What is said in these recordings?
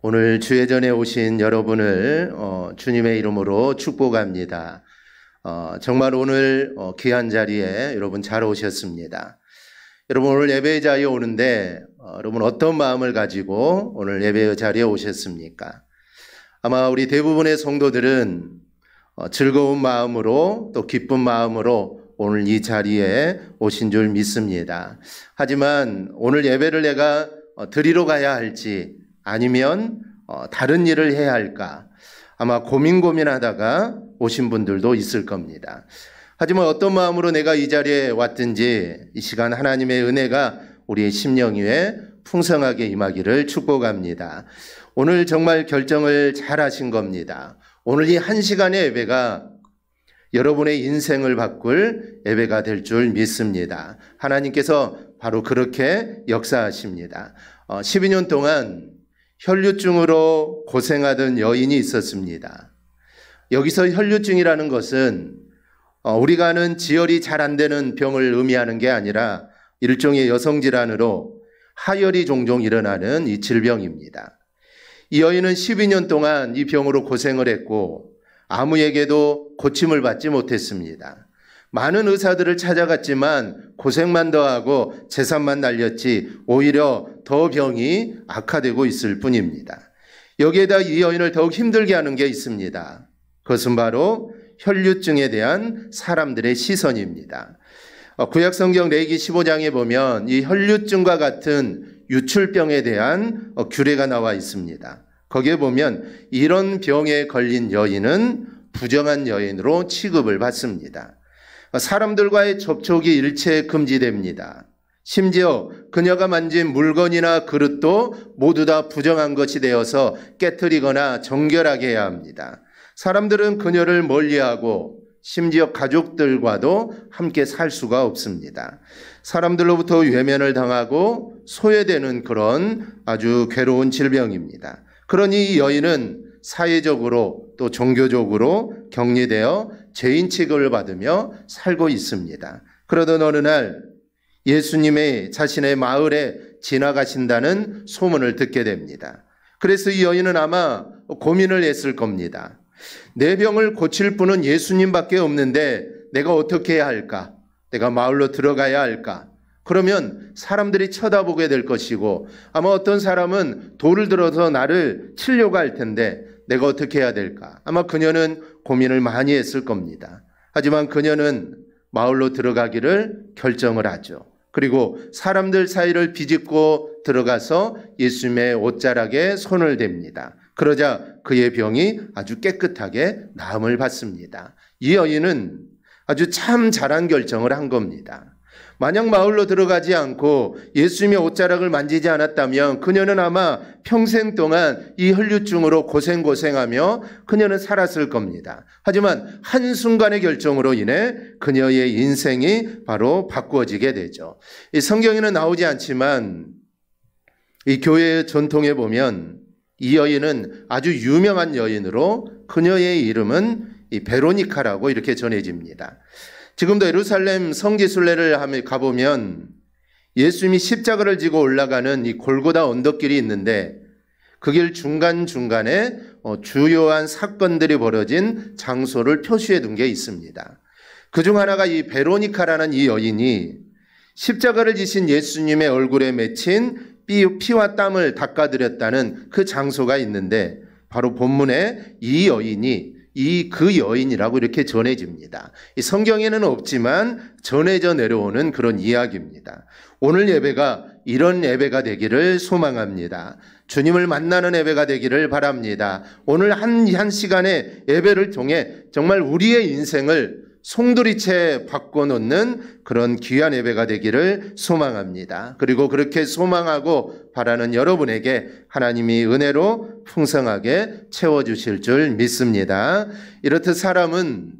오늘 주예전에 오신 여러분을 주님의 이름으로 축복합니다. 정말 오늘 귀한 자리에 여러분 잘 오셨습니다. 여러분 오늘 예배 자리에 오는데 여러분 어떤 마음을 가지고 오늘 예배 자리에 오셨습니까? 아마 우리 대부분의 성도들은 즐거운 마음으로 또 기쁜 마음으로 오늘 이 자리에 오신 줄 믿습니다. 하지만 오늘 예배를 내가 드리러 가야 할지 아니면 다른 일을 해야 할까 아마 고민하다가 오신 분들도 있을 겁니다. 하지만 어떤 마음으로 내가 이 자리에 왔든지 이 시간 하나님의 은혜가 우리의 심령 위에 풍성하게 임하기를 축복합니다. 오늘 정말 결정을 잘 하신 겁니다. 오늘 이 한 시간의 예배가 여러분의 인생을 바꿀 예배가 될 줄 믿습니다. 하나님께서 바로 그렇게 역사하십니다. 12년 동안 혈류증으로 고생하던 여인이 있었습니다. 여기서 혈류증이라는 것은 우리가 아는 지혈이 잘 안 되는 병을 의미하는 게 아니라 일종의 여성 질환으로 하혈이 종종 일어나는 이 질병입니다. 이 여인은 12년 동안 이 병으로 고생을 했고 아무에게도 고침을 받지 못했습니다. 많은 의사들을 찾아갔지만 고생만 더하고 재산만 날렸지 오히려 더 병이 악화되고 있을 뿐입니다. 여기에다 이 여인을 더욱 힘들게 하는 게 있습니다. 그것은 바로 혈류증에 대한 사람들의 시선입니다. 구약성경 레위기 15장에 보면 이 혈류증과 같은 유출병에 대한 규례가 나와 있습니다. 거기에 보면 이런 병에 걸린 여인은 부정한 여인으로 취급을 받습니다. 사람들과의 접촉이 일체 금지됩니다. 심지어 그녀가 만진 물건이나 그릇도 모두 다 부정한 것이 되어서 깨트리거나 정결하게 해야 합니다. 사람들은 그녀를 멀리하고 심지어 가족들과도 함께 살 수가 없습니다. 사람들로부터 외면을 당하고 소외되는 그런 아주 괴로운 질병입니다. 그러니 이 여인은 사회적으로 또 종교적으로 격리되어 죄인 취급을 받으며 살고 있습니다. 그러던 어느 날 예수님의 자신의 마을에 지나가신다는 소문을 듣게 됩니다. 그래서 이 여인은 아마 고민을 했을 겁니다. 내 병을 고칠 분은 예수님밖에 없는데 내가 어떻게 해야 할까? 내가 마을로 들어가야 할까? 그러면 사람들이 쳐다보게 될 것이고 아마 어떤 사람은 돌을 들어서 나를 치려고 할 텐데 내가 어떻게 해야 될까? 아마 그녀는 고민을 많이 했을 겁니다. 하지만 그녀는 마을로 들어가기를 결정을 하죠. 그리고 사람들 사이를 비집고 들어가서 예수님의 옷자락에 손을 댑니다. 그러자 그의 병이 아주 깨끗하게 나음을 받습니다. 이 여인은 아주 참 잘한 결정을 한 겁니다. 만약 마을로 들어가지 않고 예수님의 옷자락을 만지지 않았다면 그녀는 아마 평생 동안 이 혈류증으로 고생하며 그녀는 살았을 겁니다. 하지만 한순간의 결정으로 인해 그녀의 인생이 바로 바꾸어지게 되죠. 이 성경에는 나오지 않지만 이 교회의 전통에 보면 이 여인은 아주 유명한 여인으로 그녀의 이름은 이 베로니카라고 이렇게 전해집니다. 지금도 예루살렘 성지순례를 가보면 예수님이 십자가를 지고 올라가는 이 골고다 언덕길이 있는데 그 길 중간중간에 주요한 사건들이 벌어진 장소를 표시해 둔 게 있습니다. 그중 하나가 이 베로니카라는 이 여인이 십자가를 지신 예수님의 얼굴에 맺힌 피와 땀을 닦아드렸다는 그 장소가 있는데 바로 본문에 이 여인이 그 여인이라고 이렇게 전해집니다. 이 성경에는 없지만 전해져 내려오는 그런 이야기입니다. 오늘 예배가 이런 예배가 되기를 소망합니다. 주님을 만나는 예배가 되기를 바랍니다. 오늘 한 시간의 예배를 통해 정말 우리의 인생을 송두리째 바꿔놓는 그런 귀한 예배가 되기를 소망합니다. 그리고 그렇게 소망하고 바라는 여러분에게 하나님이 은혜로 풍성하게 채워주실 줄 믿습니다. 이렇듯 사람은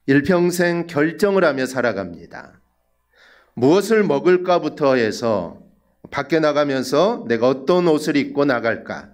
일평생 결정을 하며 살아갑니다. 무엇을 먹을까부터 해서 밖에 나가면서 내가 어떤 옷을 입고 나갈까,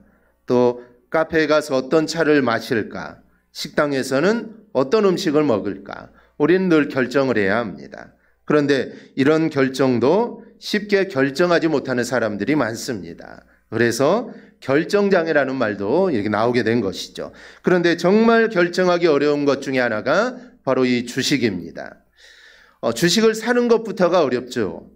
또 카페에 가서 어떤 차를 마실까, 식당에서는 어떤 음식을 먹을까, 우리는 늘 결정을 해야 합니다. 그런데 이런 결정도 쉽게 결정하지 못하는 사람들이 많습니다. 그래서 결정장애라는 말도 이렇게 나오게 된 것이죠. 그런데 정말 결정하기 어려운 것 중에 하나가 바로 이 주식입니다. 주식을 사는 것부터가 어렵죠.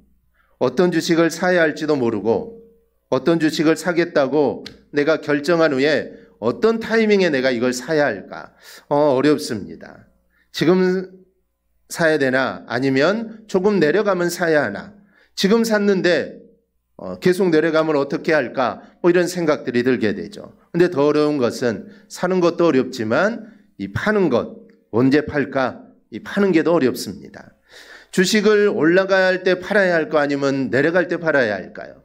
어떤 주식을 사야 할지도 모르고 어떤 주식을 사겠다고 내가 결정한 후에 어떤 타이밍에 내가 이걸 사야 할까? 어렵습니다. 지금 사야 되나? 아니면 조금 내려가면 사야 하나? 지금 샀는데 계속 내려가면 어떻게 할까? 이런 생각들이 들게 되죠. 근데 더 어려운 것은 사는 것도 어렵지만 이 파는 것, 언제 팔까? 이 파는 게 더 어렵습니다. 주식을 올라갈 때 팔아야 할까? 아니면 내려갈 때 팔아야 할까요?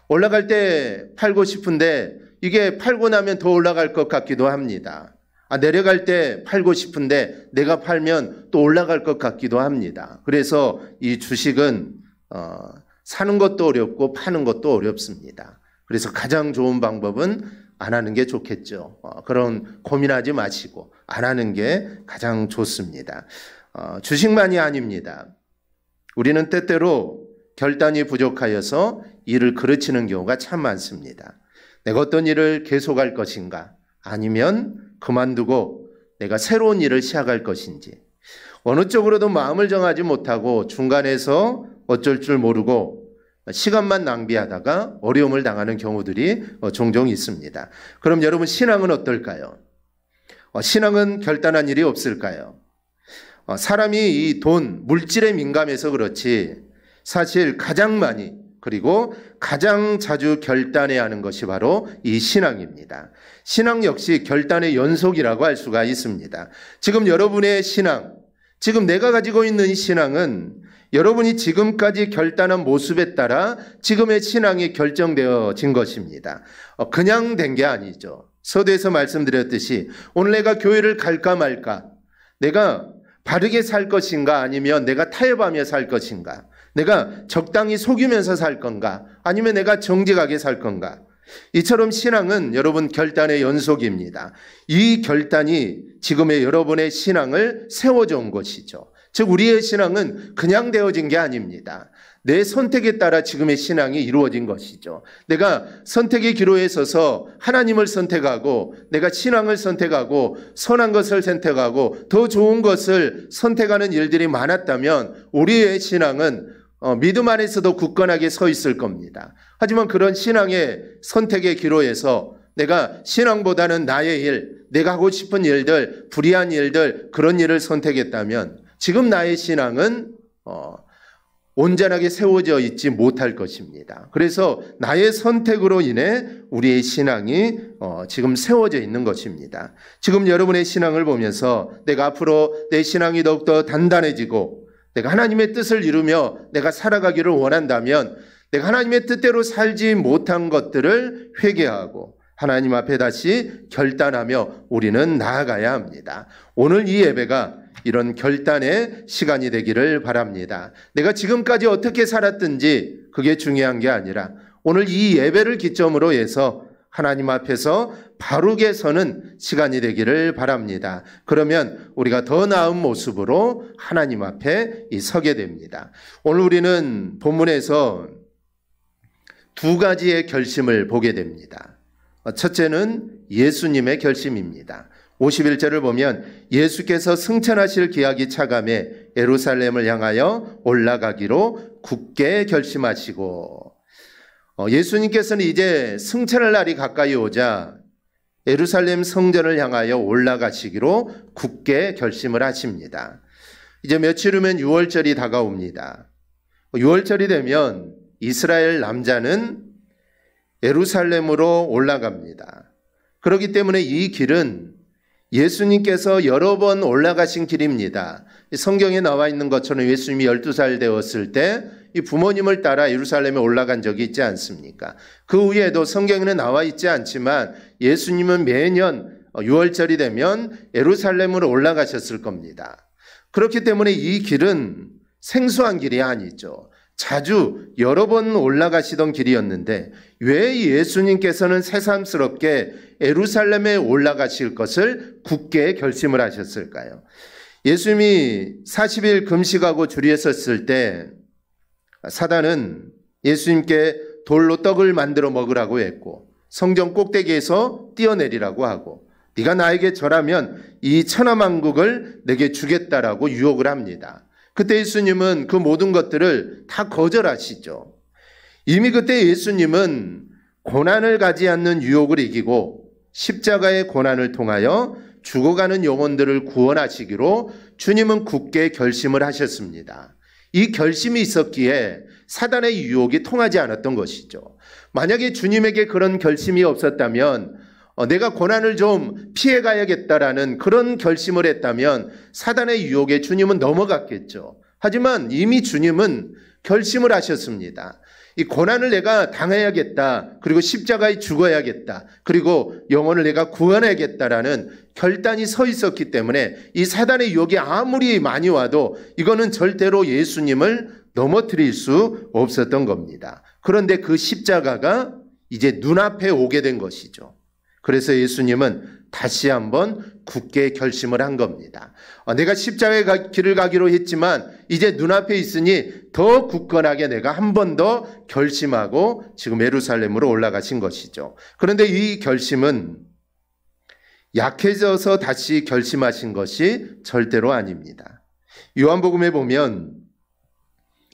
올라갈 때 팔고 싶은데 이게 팔고 나면 더 올라갈 것 같기도 합니다. 내려갈 때 팔고 싶은데 내가 팔면 또 올라갈 것 같기도 합니다. 그래서 이 주식은 사는 것도 어렵고 파는 것도 어렵습니다. 그래서 가장 좋은 방법은 안 하는 게 좋겠죠. 그런 고민하지 마시고 안 하는 게 가장 좋습니다. 주식만이 아닙니다. 우리는 때때로 결단이 부족하여서 일을 그르치는 경우가 참 많습니다. 내가 어떤 일을 계속할 것인가 아니면 그만두고 내가 새로운 일을 시작할 것인지 어느 쪽으로도 마음을 정하지 못하고 중간에서 어쩔 줄 모르고 시간만 낭비하다가 어려움을 당하는 경우들이 종종 있습니다. 그럼 여러분 신앙은 어떨까요? 신앙은 결단한 일이 없을까요? 사람이 이 돈, 물질에 민감해서 그렇지 사실 가장 많이 그리고 가장 자주 결단해야 하는 것이 바로 이 신앙입니다. 신앙 역시 결단의 연속이라고 할 수가 있습니다. 지금 여러분의 신앙, 지금 내가 가지고 있는 신앙은 여러분이 지금까지 결단한 모습에 따라 지금의 신앙이 결정되어진 것입니다. 그냥 된 게 아니죠. 서두에서 말씀드렸듯이 오늘 내가 교회를 갈까 말까, 내가 바르게 살 것인가 아니면 내가 타협하며 살 것인가, 내가 적당히 속이면서 살 건가 아니면 내가 정직하게 살 건가. 이처럼 신앙은 여러분 결단의 연속입니다. 이 결단이 지금의 여러분의 신앙을 세워져 온 것이죠. 즉 우리의 신앙은 그냥 되어진 게 아닙니다. 내 선택에 따라 지금의 신앙이 이루어진 것이죠. 내가 선택의 기로에 서서 하나님을 선택하고 내가 신앙을 선택하고 선한 것을 선택하고 더 좋은 것을 선택하는 일들이 많았다면 우리의 신앙은 믿음 안에서도 굳건하게 서 있을 겁니다. 하지만 그런 신앙의 선택의 기로에서 내가 신앙보다는 나의 일, 내가 하고 싶은 일들, 불의한 일들 그런 일을 선택했다면 지금 나의 신앙은 온전하게 세워져 있지 못할 것입니다. 그래서 나의 선택으로 인해 우리의 신앙이 지금 세워져 있는 것입니다. 지금 여러분의 신앙을 보면서 내가 앞으로 내 신앙이 더욱더 단단해지고 내가 하나님의 뜻을 이루며 내가 살아가기를 원한다면 내가 하나님의 뜻대로 살지 못한 것들을 회개하고 하나님 앞에 다시 결단하며 우리는 나아가야 합니다. 오늘 이 예배가 이런 결단의 시간이 되기를 바랍니다. 내가 지금까지 어떻게 살았든지 그게 중요한 게 아니라 오늘 이 예배를 기점으로 해서 하나님 앞에서 바르게 서는 시간이 되기를 바랍니다. 그러면 우리가 더 나은 모습으로 하나님 앞에 서게 됩니다. 오늘 우리는 본문에서 두 가지의 결심을 보게 됩니다. 첫째는 예수님의 결심입니다. 51절을 보면 예수께서 승천하실 기약이 차감해 예루살렘을 향하여 올라가기로 굳게 결심하시고 예수님께서는 이제 승천할 날이 가까이 오자 예루살렘 성전을 향하여 올라가시기로 굳게 결심을 하십니다. 이제 며칠 후면 6월절이 다가옵니다. 6월절이 되면 이스라엘 남자는 예루살렘으로 올라갑니다. 그렇기 때문에 이 길은 예수님께서 여러 번 올라가신 길입니다. 성경에 나와 있는 것처럼 예수님이 12살 되었을 때 이 부모님을 따라 예루살렘에 올라간 적이 있지 않습니까? 그 후에도 성경에는 나와 있지 않지만 예수님은 매년 6월절이 되면 예루살렘으로 올라가셨을 겁니다. 그렇기 때문에 이 길은 생소한 길이 아니죠. 자주 여러 번 올라가시던 길이었는데 왜 예수님께서는 새삼스럽게 예루살렘에 올라가실 것을 굳게 결심을 하셨을까요? 예수님이 40일 금식하고 줄이에 섰을 때 사단은 예수님께 돌로 떡을 만들어 먹으라고 했고 성전 꼭대기에서 뛰어내리라고 하고 네가 나에게 절하면 이 천하만국을 내게 주겠다라고 유혹을 합니다. 그때 예수님은 그 모든 것들을 다 거절하시죠. 이미 그때 예수님은 고난을 가지 않는 유혹을 이기고 십자가의 고난을 통하여 죽어가는 영혼들을 구원하시기로 주님은 굳게 결심을 하셨습니다. 이 결심이 있었기에 사단의 유혹이 통하지 않았던 것이죠. 만약에 주님에게 그런 결심이 없었다면 내가 고난을 좀 피해가야겠다라는 그런 결심을 했다면 사단의 유혹에 주님은 넘어갔겠죠. 하지만 이미 주님은 결심을 하셨습니다. 이 고난을 내가 당해야겠다. 그리고 십자가에 죽어야겠다. 그리고 영혼을 내가 구원해야겠다라는 결단이 서 있었기 때문에 이 사단의 유혹이 아무리 많이 와도 이거는 절대로 예수님을 넘어뜨릴 수 없었던 겁니다. 그런데 그 십자가가 이제 눈앞에 오게 된 것이죠. 그래서 예수님은 다시 한번 굳게 결심을 한 겁니다. 내가 십자가의 길을 가기로 했지만 이제 눈앞에 있으니 더 굳건하게 내가 한 번 더 결심하고 지금 예루살렘으로 올라가신 것이죠. 그런데 이 결심은 약해져서 다시 결심하신 것이 절대로 아닙니다. 요한복음에 보면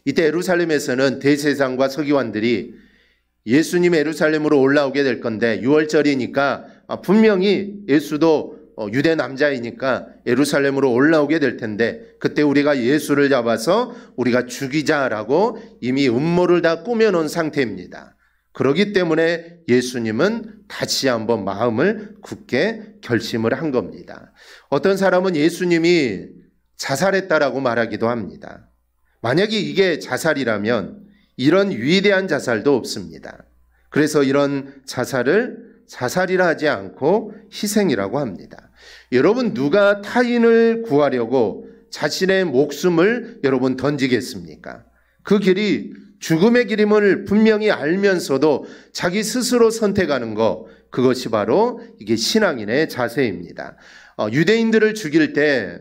이때 예루살렘에서는 대제사장과 서기관들이 예수님 예루살렘으로 올라오게 될 건데 6월절이니까 분명히 예수도 유대 남자이니까 예루살렘으로 올라오게 될 텐데 그때 우리가 예수를 잡아서 우리가 죽이자라고 이미 음모를 다 꾸며놓은 상태입니다. 그렇기 때문에 예수님은 다시 한번 마음을 굳게 결심을 한 겁니다. 어떤 사람은 예수님이 자살했다라고 말하기도 합니다. 만약에 이게 자살이라면 이런 위대한 자살도 없습니다. 그래서 이런 자살을 자살이라 하지 않고 희생이라고 합니다. 여러분 누가 타인을 구하려고 자신의 목숨을 여러분 던지겠습니까? 그 길이 죽음의 길임을 분명히 알면서도 자기 스스로 선택하는 것, 그것이 바로 이게 신앙인의 자세입니다. 유대인들을 죽일 때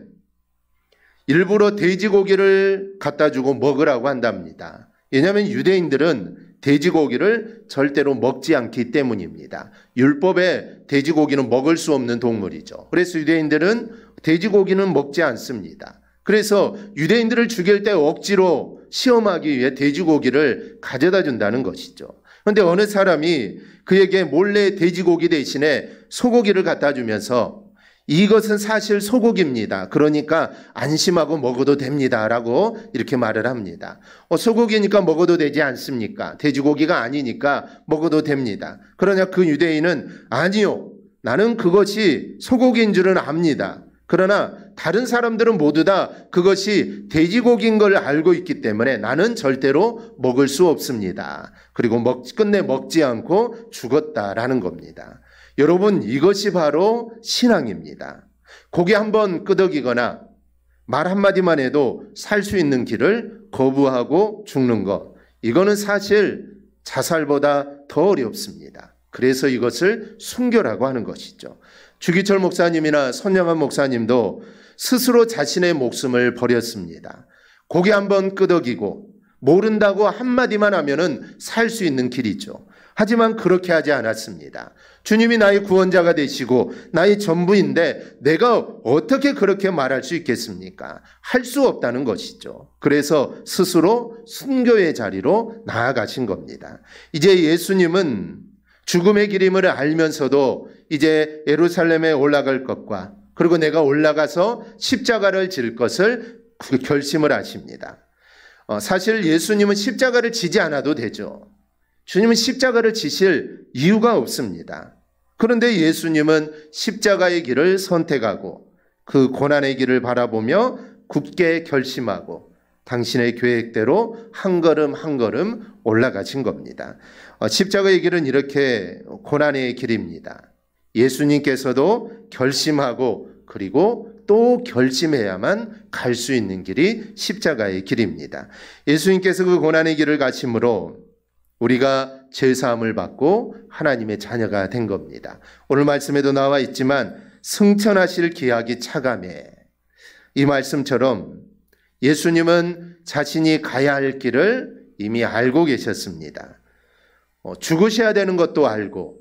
일부러 돼지고기를 갖다 주고 먹으라고 한답니다. 왜냐하면 유대인들은 돼지고기를 절대로 먹지 않기 때문입니다. 율법에 돼지고기는 먹을 수 없는 동물이죠. 그래서 유대인들은 돼지고기는 먹지 않습니다. 그래서 유대인들을 죽일 때 억지로 시험하기 위해 돼지고기를 가져다 준다는 것이죠. 그런데 어느 사람이 그에게 몰래 돼지고기 대신에 소고기를 갖다 주면서 이것은 사실 소고기입니다. 그러니까 안심하고 먹어도 됩니다. 라고 이렇게 말을 합니다. 소고기니까 먹어도 되지 않습니까? 돼지고기가 아니니까 먹어도 됩니다. 그러냐 그 유대인은 아니요. 나는 그것이 소고기인 줄은 압니다. 그러나 다른 사람들은 모두 다 그것이 돼지고기인 걸 알고 있기 때문에 나는 절대로 먹을 수 없습니다. 그리고 끝내 먹지 않고 죽었다라는 겁니다. 여러분 이것이 바로 신앙입니다. 고개 한번 끄덕이거나 말 한마디만 해도 살 수 있는 길을 거부하고 죽는 것, 이거는 사실 자살보다 더 어렵습니다. 그래서 이것을 순교라고 하는 것이죠. 주기철 목사님이나 손영한 목사님도 스스로 자신의 목숨을 버렸습니다. 고개 한번 끄덕이고 모른다고 한마디만 하면은 살 수 있는 길이죠. 하지만 그렇게 하지 않았습니다. 주님이 나의 구원자가 되시고 나의 전부인데 내가 어떻게 그렇게 말할 수 있겠습니까? 할 수 없다는 것이죠. 그래서 스스로 순교의 자리로 나아가신 겁니다. 이제 예수님은 죽음의 길임을 알면서도 이제 예루살렘에 올라갈 것과 그리고 내가 올라가서 십자가를 질 것을 결심을 하십니다. 사실 예수님은 십자가를 지지 않아도 되죠. 주님은 십자가를 지실 이유가 없습니다. 그런데 예수님은 십자가의 길을 선택하고 그 고난의 길을 바라보며 굳게 결심하고 당신의 계획대로 한 걸음 한 걸음 올라가신 겁니다. 십자가의 길은 이렇게 고난의 길입니다. 예수님께서도 결심하고 그리고 또 결심해야만 갈 수 있는 길이 십자가의 길입니다. 예수님께서 그 고난의 길을 가심으로 우리가 죄사함을 받고 하나님의 자녀가 된 겁니다. 오늘 말씀에도 나와 있지만 승천하실 기약이 차감해. 이 말씀처럼 예수님은 자신이 가야 할 길을 이미 알고 계셨습니다. 죽으셔야 되는 것도 알고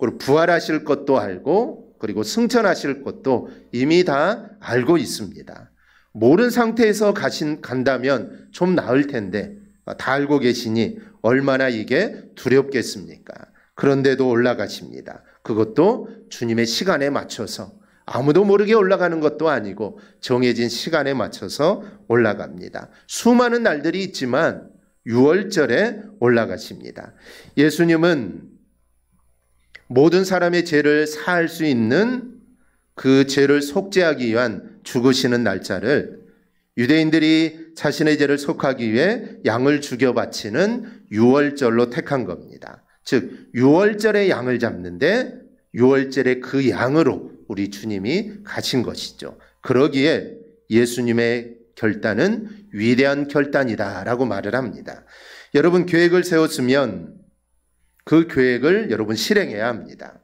그리고 부활하실 것도 알고 그리고 승천하실 것도 이미 다 알고 있습니다. 모르는 상태에서 간다면 좀 나을 텐데 다 알고 계시니 얼마나 이게 두렵겠습니까? 그런데도 올라가십니다. 그것도 주님의 시간에 맞춰서, 아무도 모르게 올라가는 것도 아니고 정해진 시간에 맞춰서 올라갑니다. 수많은 날들이 있지만 6월절에 올라가십니다. 예수님은 모든 사람의 죄를 사할 수 있는 그 죄를 속죄하기 위한 죽으시는 날짜를, 유대인들이 자신의 죄를 속하기 위해 양을 죽여 바치는 6월절로 택한 겁니다. 즉 6월절에 양을 잡는데 6월절에 그 양으로 우리 주님이 가신 것이죠. 그러기에 예수님의 결단은 위대한 결단이다라고 말을 합니다. 여러분, 계획을 세웠으면 그 계획을 여러분 실행해야 합니다.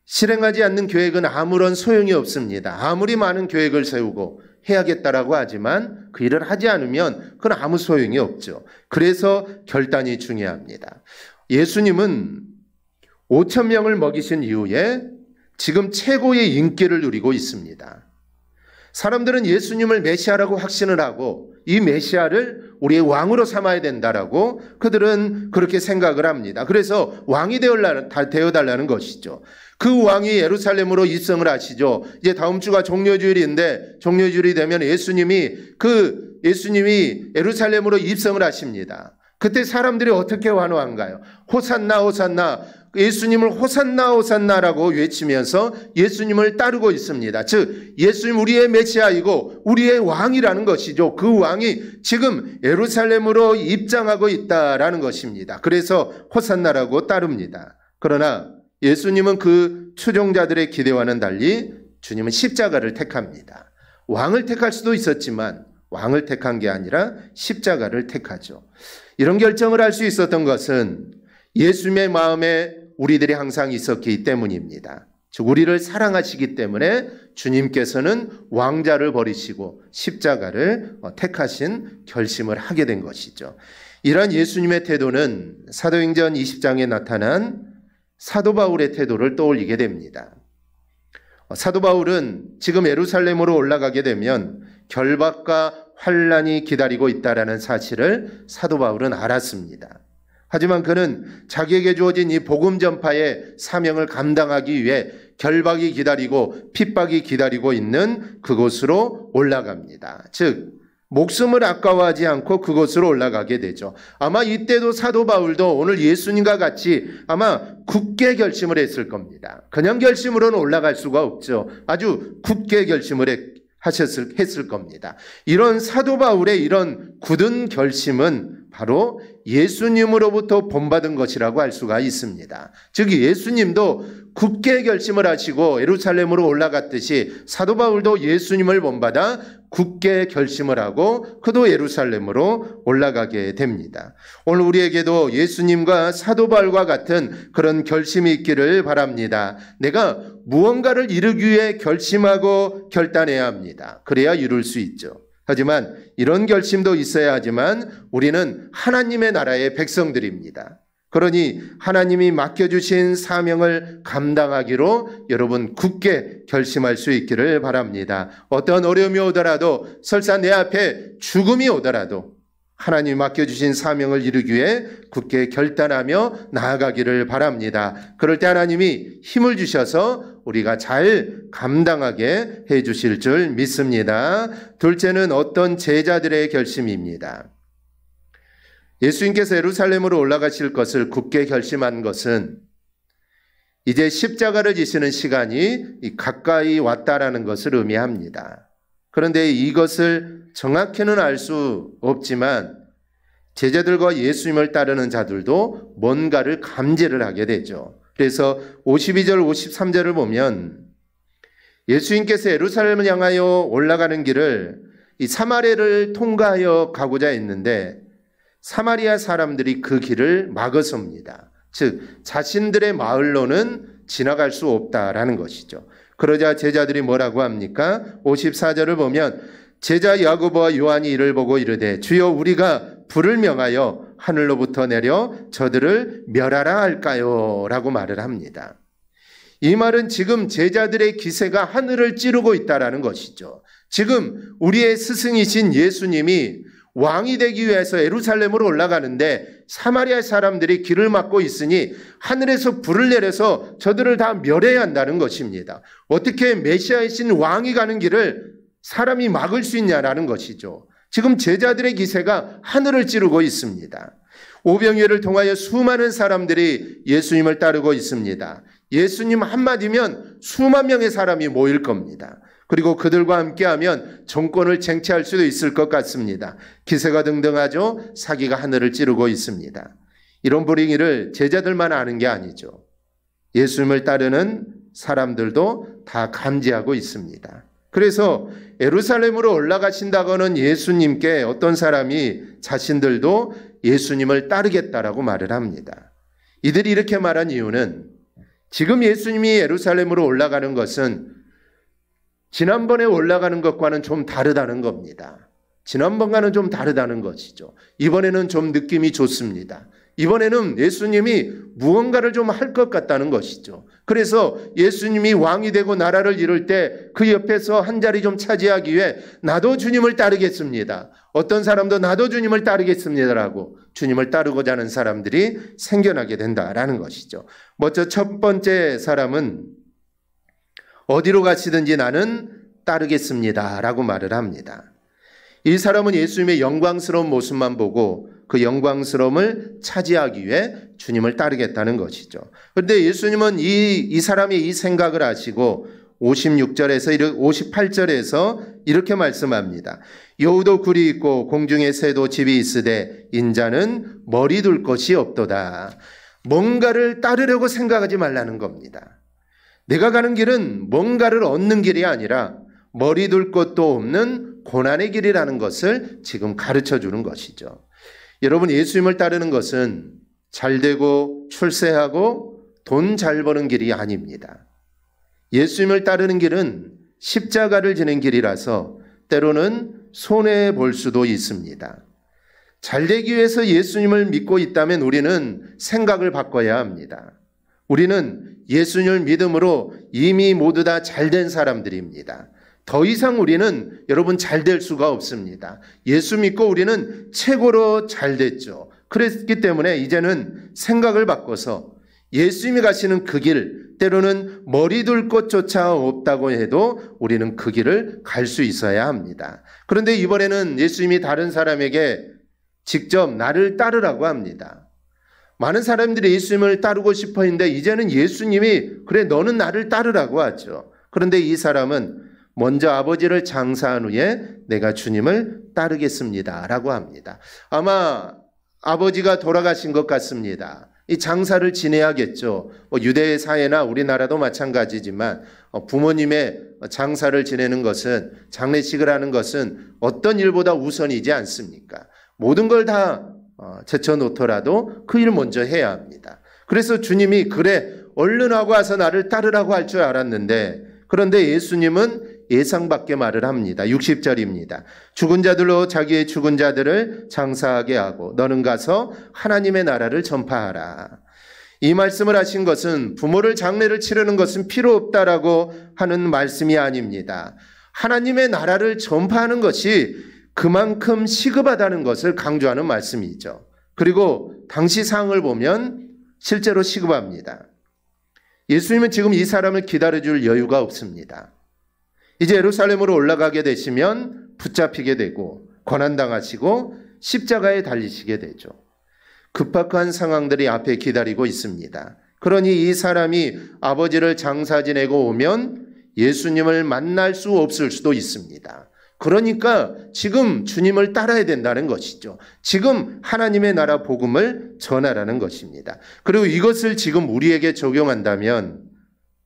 실행하지 않는 계획은 아무런 소용이 없습니다. 아무리 많은 계획을 세우고 해야겠다라고 하지만 그 일을 하지 않으면 그건 아무 소용이 없죠. 그래서 결단이 중요합니다. 예수님은 5,000명을 먹이신 이후에 지금 최고의 인기를 누리고 있습니다. 사람들은 예수님을 메시아라고 확신을 하고 이 메시아를 우리의 왕으로 삼아야 된다라고 그들은 그렇게 생각을 합니다. 그래서 왕이 되어달라는 것이죠. 그 왕이 예루살렘으로 입성을 하시죠. 이제 다음 주가 종려주일인데 종려주일이 되면 예수님이 예루살렘으로 입성을 하십니다. 그때 사람들이 어떻게 환호한가요? 호산나 호산나, 예수님을 호산나 호산나라고 외치면서 예수님을 따르고 있습니다. 즉 예수님 우리의 메시아이고 우리의 왕이라는 것이죠. 그 왕이 지금 예루살렘으로 입장하고 있다라는 것입니다. 그래서 호산나라고 따릅니다. 그러나 예수님은 그 추종자들의 기대와는 달리 주님은 십자가를 택합니다. 왕을 택할 수도 있었지만 왕을 택한 게 아니라 십자가를 택하죠. 이런 결정을 할 수 있었던 것은 예수님의 마음에 우리들이 항상 있었기 때문입니다. 즉 우리를 사랑하시기 때문에 주님께서는 왕자를 버리시고 십자가를 택하신 결심을 하게 된 것이죠. 이러한 예수님의 태도는 사도행전 20장에 나타난 사도 바울의 태도를 떠올리게 됩니다. 사도 바울은 지금 예루살렘으로 올라가게 되면 결박과 환란이 기다리고 있다라는 사실을 사도 바울은 알았습니다. 하지만 그는 자기에게 주어진 이 복음 전파의 사명을 감당하기 위해 결박이 기다리고 핍박이 기다리고 있는 그곳으로 올라갑니다. 즉 목숨을 아까워하지 않고 그곳으로 올라가게 되죠. 아마 이때도 사도 바울도 오늘 예수님과 같이 아마 굳게 결심을 했을 겁니다. 그냥 결심으로는 올라갈 수가 없죠. 아주 굳게 결심을 했을 겁니다. 이런 사도 바울의 이런 굳은 결심은 바로 예수님으로부터 본받은 것이라고 할 수가 있습니다. 즉 예수님도 굳게 결심을 하시고 예루살렘으로 올라갔듯이 사도 바울도 예수님을 본받아 굳게 결심을 하고 그도 예루살렘으로 올라가게 됩니다. 오늘 우리에게도 예수님과 사도 바울과 같은 그런 결심이 있기를 바랍니다. 내가 무언가를 이루기 위해 결심하고 결단해야 합니다. 그래야 이룰 수 있죠. 하지만 이런 결심도 있어야 하지만 우리는 하나님의 나라의 백성들입니다. 그러니 하나님이 맡겨주신 사명을 감당하기로 여러분 굳게 결심할 수 있기를 바랍니다. 어떤 어려움이 오더라도 설사 내 앞에 죽음이 오더라도 하나님이 맡겨주신 사명을 이루기 위해 굳게 결단하며 나아가기를 바랍니다. 그럴 때 하나님이 힘을 주셔서 우리가 잘 감당하게 해주실 줄 믿습니다. 둘째는 어떤 제자들의 결심입니다. 예수님께서 예루살렘으로 올라가실 것을 굳게 결심한 것은 이제 십자가를 지시는 시간이 가까이 왔다라는 것을 의미합니다. 그런데 이것을 정확히는 알 수 없지만 제자들과 예수님을 따르는 자들도 뭔가를 감지를 하게 되죠. 그래서 52절 53절을 보면 예수님께서 예루살렘을 향하여 올라가는 길을 이 사마리아를 통과하여 가고자 했는데 사마리아 사람들이 그 길을 막아섭니다. 즉 자신들의 마을로는 지나갈 수 없다라는 것이죠. 그러자 제자들이 뭐라고 합니까? 54절을 보면 제자 야고보와 요한이 이를 보고 이르되 주여 우리가 불을 명하여 하늘로부터 내려 저들을 멸하라 할까요? 라고 말을 합니다. 이 말은 지금 제자들의 기세가 하늘을 찌르고 있다는 것이죠. 지금 우리의 스승이신 예수님이 왕이 되기 위해서 예루살렘으로 올라가는데 사마리아 사람들이 길을 막고 있으니 하늘에서 불을 내려서 저들을 다 멸해야 한다는 것입니다. 어떻게 메시아이신 왕이 가는 길을 사람이 막을 수 있냐라는 것이죠. 지금 제자들의 기세가 하늘을 찌르고 있습니다. 오병이어를 통하여 수많은 사람들이 예수님을 따르고 있습니다. 예수님 한마디면 수만 명의 사람이 모일 겁니다. 그리고 그들과 함께하면 정권을 쟁취할 수도 있을 것 같습니다. 기세가 등등하죠. 사기가 하늘을 찌르고 있습니다. 이런 분위기를 제자들만 아는 게 아니죠. 예수님을 따르는 사람들도 다 감지하고 있습니다. 그래서 예루살렘으로 올라가신다고는 예수님께 어떤 사람이 자신들도 예수님을 따르겠다라고 말을 합니다. 이들이 이렇게 말한 이유는 지금 예수님이 예루살렘으로 올라가는 것은 지난번에 올라가는 것과는 좀 다르다는 겁니다. 지난번과는 좀 다르다는 것이죠. 이번에는 좀 느낌이 좋습니다. 이번에는 예수님이 무언가를 좀 할 것 같다는 것이죠. 그래서 예수님이 왕이 되고 나라를 이룰 때 그 옆에서 한 자리 좀 차지하기 위해 나도 주님을 따르겠습니다. 어떤 사람도 나도 주님을 따르겠습니다라고 주님을 따르고자 하는 사람들이 생겨나게 된다라는 것이죠. 먼저 첫 번째 사람은 어디로 가시든지 나는 따르겠습니다라고 말을 합니다. 이 사람은 예수님의 영광스러운 모습만 보고 그 영광스러움을 차지하기 위해 주님을 따르겠다는 것이죠. 그런데 예수님은 이 사람의 이 생각을 아시고 58절에서 이렇게 말씀합니다. 여우도 굴이 있고 공중에 새도 집이 있으되 인자는 머리 둘 것이 없도다. 뭔가를 따르려고 생각하지 말라는 겁니다. 내가 가는 길은 뭔가를 얻는 길이 아니라 머리 둘 것도 없는 고난의 길이라는 것을 지금 가르쳐 주는 것이죠. 여러분, 예수님을 따르는 것은 잘되고 출세하고 돈 잘 버는 길이 아닙니다. 예수님을 따르는 길은 십자가를 지는 길이라서 때로는 손해볼 수도 있습니다. 잘되기 위해서 예수님을 믿고 있다면 우리는 생각을 바꿔야 합니다. 우리는 예수님을 믿음으로 이미 모두 다 잘된 사람들입니다. 더 이상 우리는 여러분 잘될 수가 없습니다. 예수 믿고 우리는 최고로 잘됐죠. 그랬기 때문에 이제는 생각을 바꿔서 예수님이 가시는 그 길, 때로는 머리 둘 곳조차 없다고 해도 우리는 그 길을 갈 수 있어야 합니다. 그런데 이번에는 예수님이 다른 사람에게 직접 나를 따르라고 합니다. 많은 사람들이 예수님을 따르고 싶어 했는데 이제는 예수님이 그래 너는 나를 따르라고 하죠. 그런데 이 사람은 먼저 아버지를 장사한 후에 내가 주님을 따르겠습니다 라고 합니다. 아마 아버지가 돌아가신 것 같습니다. 이 장사를 지내야겠죠. 유대 사회나 우리나라도 마찬가지지만 부모님의 장사를 지내는 것은, 장례식을 하는 것은 어떤 일보다 우선이지 않습니까? 모든 걸 다 제쳐놓더라도 그 일을 먼저 해야 합니다. 그래서 주님이 그래 얼른 하고 와서 나를 따르라고 할 줄 알았는데, 그런데 예수님은 예상밖의 말을 합니다. 60절입니다. 죽은 자들로 자기의 죽은 자들을 장사하게 하고 너는 가서 하나님의 나라를 전파하라. 이 말씀을 하신 것은 부모를 장례를 치르는 것은 필요 없다라고 하는 말씀이 아닙니다. 하나님의 나라를 전파하는 것이 그만큼 시급하다는 것을 강조하는 말씀이죠. 그리고 당시 상황을 보면 실제로 시급합니다. 예수님은 지금 이 사람을 기다려줄 여유가 없습니다. 이제 예루살렘으로 올라가게 되시면 붙잡히게 되고 고난당하시고 십자가에 달리시게 되죠. 급박한 상황들이 앞에 기다리고 있습니다. 그러니 이 사람이 아버지를 장사 지내고 오면 예수님을 만날 수 없을 수도 있습니다. 그러니까 지금 주님을 따라야 된다는 것이죠. 지금 하나님의 나라 복음을 전하라는 것입니다. 그리고 이것을 지금 우리에게 적용한다면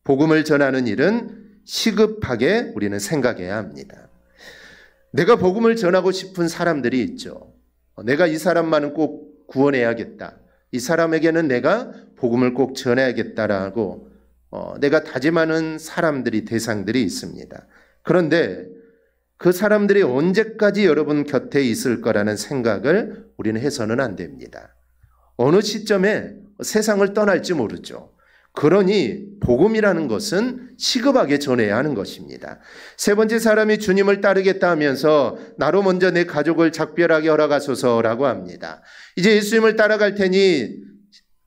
복음을 전하는 일은 시급하게 우리는 생각해야 합니다. 내가 복음을 전하고 싶은 사람들이 있죠. 내가 이 사람만은 꼭 구원해야겠다. 이 사람에게는 내가 복음을 꼭 전해야겠다라고 내가 다짐하는 사람들이, 대상들이 있습니다. 그런데 그 사람들이 언제까지 여러분 곁에 있을 거라는 생각을 우리는 해서는 안 됩니다. 어느 시점에 세상을 떠날지 모르죠. 그러니 복음이라는 것은 시급하게 전해야 하는 것입니다. 세 번째 사람이 주님을 따르겠다 하면서 나로 먼저 내 가족을 작별하게 허락하소서라고 합니다. 이제 예수님을 따라갈 테니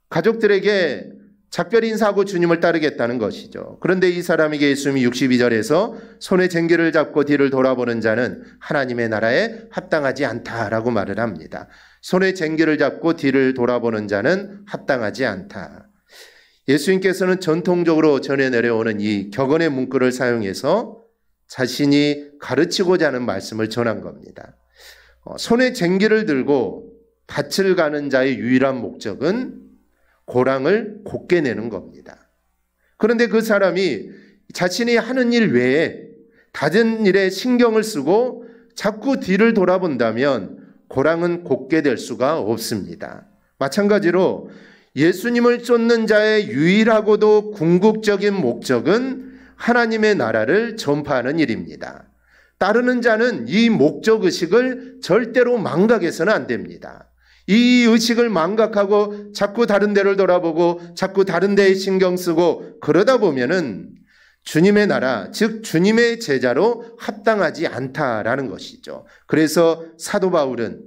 가족들에게 작별 인사하고 주님을 따르겠다는 것이죠. 그런데 이 사람에게 예수님이 62절에서 손에 쟁기를 잡고 뒤를 돌아보는 자는 하나님의 나라에 합당하지 않다라고 말을 합니다. 손에 쟁기를 잡고 뒤를 돌아보는 자는 합당하지 않다. 예수님께서는 전통적으로 전해 내려오는 이 격언의 문구를 사용해서 자신이 가르치고자 하는 말씀을 전한 겁니다. 손에 쟁기를 들고 밭을 가는 자의 유일한 목적은 고랑을 곱게 내는 겁니다. 그런데 그 사람이 자신이 하는 일 외에 다른 일에 신경을 쓰고 자꾸 뒤를 돌아본다면 고랑은 곱게 될 수가 없습니다. 마찬가지로 예수님을 쫓는 자의 유일하고도 궁극적인 목적은 하나님의 나라를 전파하는 일입니다. 따르는 자는 이 목적의식을 절대로 망각해서는 안 됩니다. 이 의식을 망각하고 자꾸 다른 데를 돌아보고 자꾸 다른 데에 신경 쓰고 그러다 보면은 주님의 나라, 즉 주님의 제자로 합당하지 않다라는 것이죠. 그래서 사도 바울은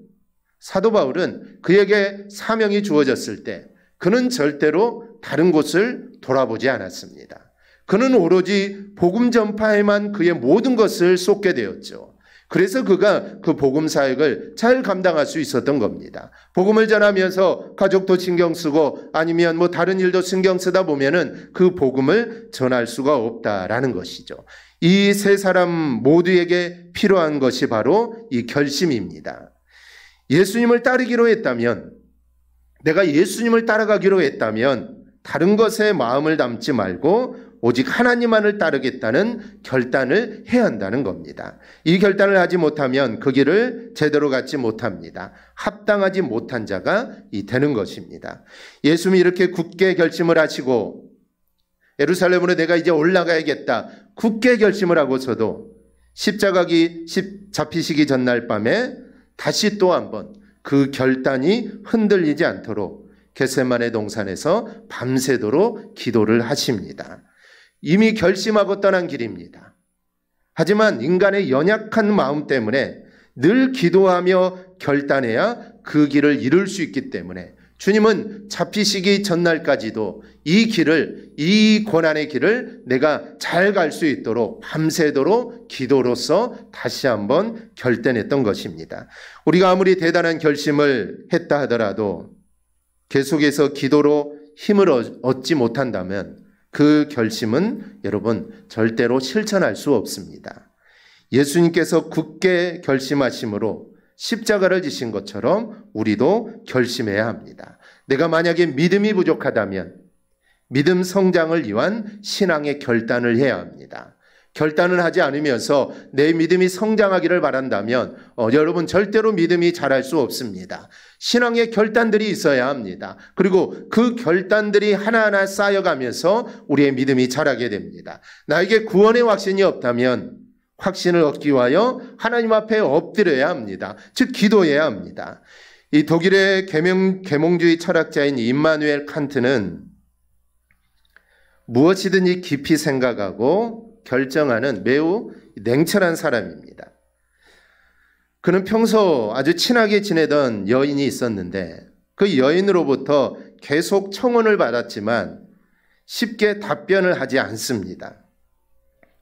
그에게 사명이 주어졌을 때 그는 절대로 다른 곳을 돌아보지 않았습니다. 그는 오로지 복음 전파에만 그의 모든 것을 쏟게 되었죠. 그래서 그가 그 복음 사역을 잘 감당할 수 있었던 겁니다. 복음을 전하면서 가족도 신경 쓰고 아니면 뭐 다른 일도 신경 쓰다 보면은 그 복음을 전할 수가 없다라는 것이죠. 이 세 사람 모두에게 필요한 것이 바로 이 결심입니다. 예수님을 따르기로 했다면, 내가 예수님을 따라가기로 했다면 다른 것에 마음을 담지 말고 오직 하나님만을 따르겠다는 결단을 해야 한다는 겁니다. 이 결단을 하지 못하면 그 길을 제대로 갖지 못합니다. 합당하지 못한 자가 되는 것입니다. 예수님이 이렇게 굳게 결심을 하시고 예루살렘으로 내가 이제 올라가야겠다 굳게 결심을 하고서도 십자가기 잡히시기 전날 밤에 다시 또 한번 그 결단이 흔들리지 않도록 겟세마네 동산에서 밤새도록 기도를 하십니다. 이미 결심하고 떠난 길입니다. 하지만 인간의 연약한 마음 때문에 늘 기도하며 결단해야 그 길을 이룰 수 있기 때문에 주님은 잡히시기 전날까지도 이 고난의 길을 내가 잘 갈 수 있도록 밤새도록 기도로서 다시 한번 결단했던 것입니다. 우리가 아무리 대단한 결심을 했다 하더라도 계속해서 기도로 힘을 얻지 못한다면 그 결심은 여러분 절대로 실천할 수 없습니다. 예수님께서 굳게 결심하심으로 십자가를 지신 것처럼 우리도 결심해야 합니다. 내가 만약에 믿음이 부족하다면 믿음 성장을 위한 신앙의 결단을 해야 합니다. 결단을 하지 않으면서 내 믿음이 성장하기를 바란다면 여러분 절대로 믿음이 자랄 수 없습니다. 신앙의 결단들이 있어야 합니다. 그리고 그 결단들이 하나하나 쌓여가면서 우리의 믿음이 자라게 됩니다. 나에게 구원의 확신이 없다면 확신을 얻기 위하여 하나님 앞에 엎드려야 합니다. 즉 기도해야 합니다. 이 독일의 계몽주의 철학자인 임마누엘 칸트는 무엇이든지 깊이 생각하고 결정하는 매우 냉철한 사람입니다. 그는 평소 아주 친하게 지내던 여인이 있었는데 그 여인으로부터 계속 청혼을 받았지만 쉽게 답변을 하지 않습니다.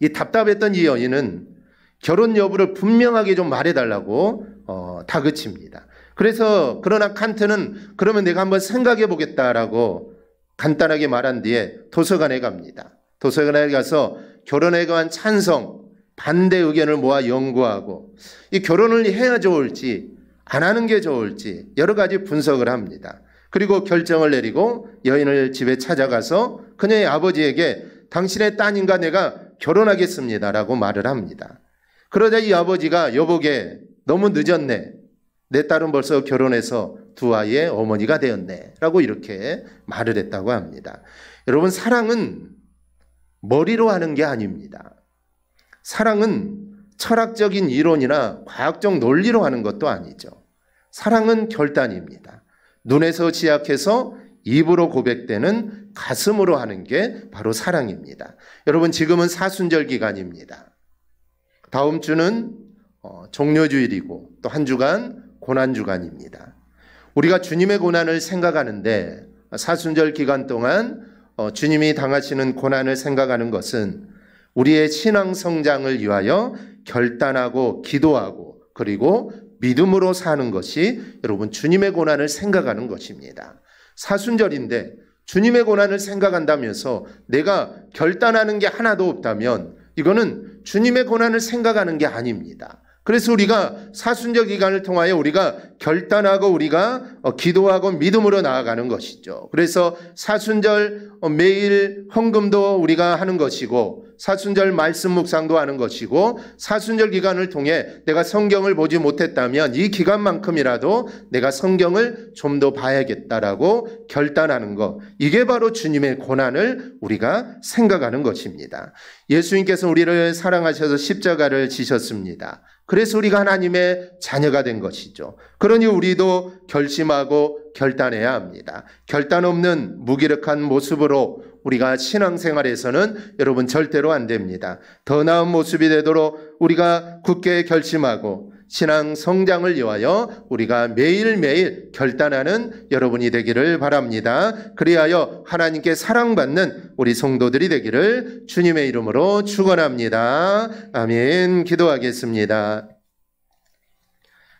이 답답했던 이 여인은 결혼 여부를 분명하게 좀 말해달라고 다그칩니다. 그러나 칸트는 그러면 내가 한번 생각해 보겠다라고 간단하게 말한 뒤에 도서관에 갑니다. 도서관에 가서 결혼에 관한 찬성, 반대 의견을 모아 연구하고 이 결혼을 해야 좋을지 안 하는 게 좋을지 여러 가지 분석을 합니다. 그리고 결정을 내리고 여인을 집에 찾아가서 그녀의 아버지에게 당신의 따님과 내가 결혼하겠습니다라고 말을 합니다. 그러자 이 아버지가 여보게 너무 늦었네. 내 딸은 벌써 결혼해서 두 아이의 어머니가 되었네 라고 이렇게 말을 했다고 합니다. 여러분 사랑은 머리로 하는 게 아닙니다. 사랑은 철학적인 이론이나 과학적 논리로 하는 것도 아니죠. 사랑은 결단입니다. 눈에서 시작해서 입으로 고백되는 가슴으로 하는 게 바로 사랑입니다. 여러분, 지금은 사순절 기간입니다. 다음 주는 종료주일이고 또 한 주간 고난주간입니다. 우리가 주님의 고난을 생각하는데 사순절 기간 동안 주님이 당하시는 고난을 생각하는 것은 우리의 신앙 성장을 위하여 결단하고 기도하고 그리고 믿음으로 사는 것이 여러분 주님의 고난을 생각하는 것입니다. 사순절인데 주님의 고난을 생각한다면서 내가 결단하는 게 하나도 없다면 이거는 주님의 고난을 생각하는 게 아닙니다. 그래서 우리가 사순절 기간을 통하여 우리가 결단하고 우리가 기도하고 믿음으로 나아가는 것이죠. 그래서 사순절 매일 헌금도 우리가 하는 것이고 사순절 말씀 묵상도 하는 것이고 사순절 기간을 통해 내가 성경을 보지 못했다면 이 기간만큼이라도 내가 성경을 좀 더 봐야겠다라고 결단하는 것, 이게 바로 주님의 고난을 우리가 생각하는 것입니다. 예수님께서 우리를 사랑하셔서 십자가를 지셨습니다. 그래서 우리가 하나님의 자녀가 된 것이죠. 그러니 우리도 결심하고 결단해야 합니다. 결단 없는 무기력한 모습으로 우리가 신앙생활에서는 여러분 절대로 안 됩니다. 더 나은 모습이 되도록 우리가 굳게 결심하고 신앙 성장을 위하여 우리가 매일매일 결단하는 여러분이 되기를 바랍니다. 그리하여 하나님께 사랑받는 우리 성도들이 되기를 주님의 이름으로 축원합니다. 아멘. 기도하겠습니다.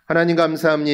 하나님 감사합니다.